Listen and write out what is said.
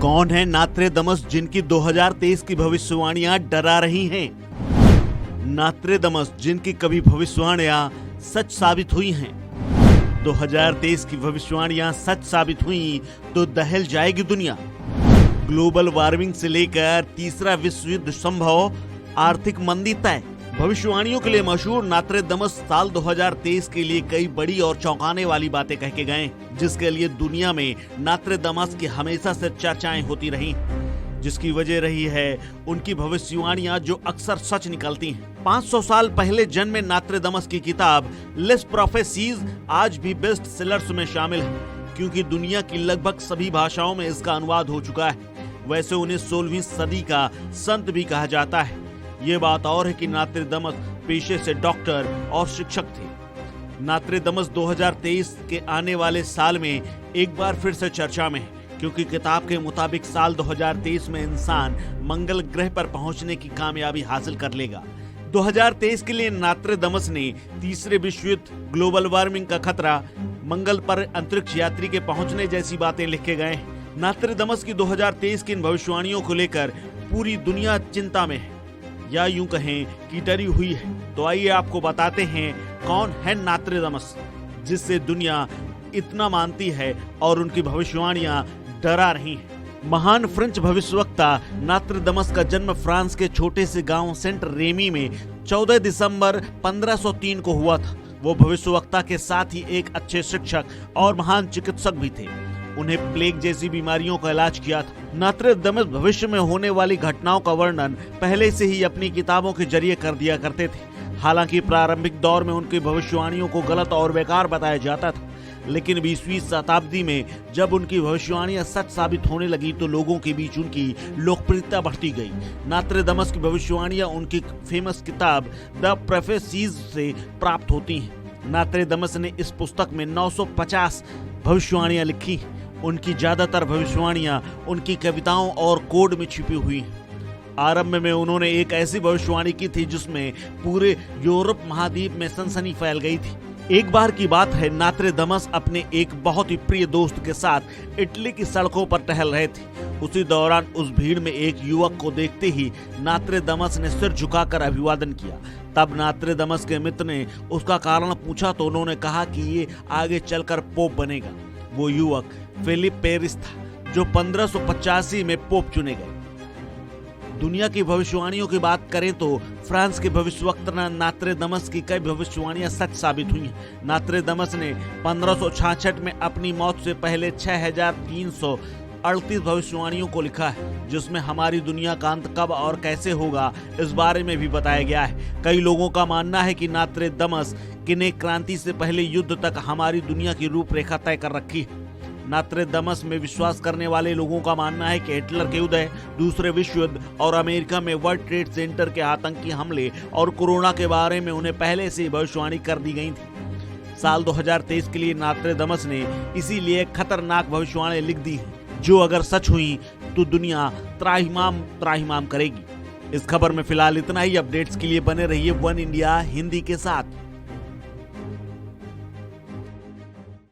कौन है नास्ट्रेडमस जिनकी 2023 की भविष्यवाणियां डरा रही हैं? नास्ट्रेडमस जिनकी कभी भविष्यवाणियां सच साबित हुई हैं। 2023 की भविष्यवाणियां सच साबित हुई तो दहल जाएगी दुनिया। ग्लोबल वार्मिंग से लेकर तीसरा विश्व युद्ध संभव, आर्थिक मंदी तय। भविष्यवाणियों के लिए मशहूर नास्ट्रेडमस साल 2023 के लिए कई बड़ी और चौंकाने वाली बातें कह के गए, जिसके लिए दुनिया में नास्ट्रेडमस की हमेशा से चर्चाएं होती रही, जिसकी वजह रही है उनकी भविष्यवाणियां जो अक्सर सच निकलती हैं। 500 साल पहले जन्मे नास्ट्रेडमस की किताब लेस प्रोफेसीज आज भी बेस्ट सेलर्स में शामिल है, क्योंकि दुनिया की लगभग सभी भाषाओं में इसका अनुवाद हो चुका है। वैसे उन्हें 16वीं सदी का संत भी कहा जाता है। ये बात और है कि नास्ट्रेडमस पेशे से डॉक्टर और शिक्षक थे। नास्ट्रेडमस 2023 के आने वाले साल में एक बार फिर से चर्चा में है, क्योंकि किताब के मुताबिक साल 2023 में इंसान मंगल ग्रह पर पहुंचने की कामयाबी हासिल कर लेगा। 2023 के लिए नास्ट्रेडमस ने तीसरे विश्व युद्ध, ग्लोबल वार्मिंग का खतरा, मंगल पर अंतरिक्ष यात्री के पहुंचने जैसी बातें लिखे गए हैं। नास्ट्रेडमस की 2023 की इन भविष्यवाणियों को लेकर पूरी दुनिया चिंता में है, या यूं कहें कि डरी हुई है। तो आइए आपको बताते हैं कौन है नास्ट्रेडमस, जिससे दुनिया इतना मानती है और उनकी भविष्यवाणियां डरा रही हैं। महान फ्रेंच भविष्यवक्ता नास्ट्रेडमस का जन्म फ्रांस के छोटे से गांव सेंट रेमी में 14 दिसंबर 1503 को हुआ था। वो भविष्यवक्ता के साथ ही एक अच्छे शिक्षक और महान चिकित्सक भी थे। उन्हें प्लेग जैसी बीमारियों का इलाज किया था। नास्ट्रेडमस भविष्य में होने वाली घटनाओं का वर्णन पहले से ही अपनी किताबों के जरिए कर दिया करते थे। हालांकि प्रारंभिक दौर में उनकी भविष्यवाणियों को गलत और बेकार बताया जाता था, लेकिन 20वीं शताब्दी में जब उनकी भविष्यवाणियां सच साबित होने लगी तो लोगों के बीच उनकी लोकप्रियता बढ़ती गई। नास्ट्रेडमस की भविष्यवाणियां उनकी फेमस किताब द प्रोफेसीज से प्राप्त होती हैं। नास्ट्रेडमस ने इस पुस्तक में 950 भविष्यवाणियां लिखी। उनकी ज्यादातर भविष्यवाणियां उनकी कविताओं और कोड में छिपी हुई हैं। आरंभ में उन्होंने एक ऐसी भविष्यवाणी की थी जिसमें पूरे यूरोप महाद्वीप में सनसनी फैल गई थी। एक बार की बात है, नास्ट्रेडमस अपने एक बहुत ही प्रिय दोस्त के साथ इटली की सड़कों पर टहल रहे थे। उसी दौरान उस भीड़ में एक युवक को देखते ही नास्ट्रेडमस ने सिर झुकाकर अभिवादन किया। तब नास्ट्रेडमस के मित्र ने उसका कारण पूछा तो उन्होंने कहा कि ये आगे चलकर पोप बनेगा। वो युवक फिलिप पेरिस था, जो 1585 में पोप चुने गए। दुनिया की भविष्यवाणियों की बात करें तो फ्रांस के भविष्यवक्ता नास्ट्रेडमस की कई भविष्यवाणियां सच साबित हुई हैं। नास्ट्रेडमस ने 1566 में अपनी मौत से पहले 6338 भविष्यवाणियों को लिखा है, जिसमें हमारी दुनिया का अंत कब और कैसे होगा इस बारे में भी बताया गया है। कई लोगों का मानना है कि नास्ट्रेडमस ने क्रांति से पहले युद्ध तक हमारी दुनिया की रूपरेखा तय कर रखी है। नास्ट्रेडमस में विश्वास करने वाले लोगों का मानना है कि हिटलर के उदय, दूसरे विश्व युद्ध और अमेरिका में वर्ल्ड ट्रेड सेंटर के आतंकी हमले और कोरोना के बारे में उन्हें पहले से भविष्यवाणी कर दी गई थी। साल 2023 के लिए नास्ट्रेडमस ने इसीलिए खतरनाक भविष्यवाणी लिख दी है, जो अगर सच हुई तो दुनिया त्राहिमाम करेगी। इस खबर में फिलहाल इतना ही। अपडेट्स के लिए बने रहिए वन इंडिया हिंदी के साथ।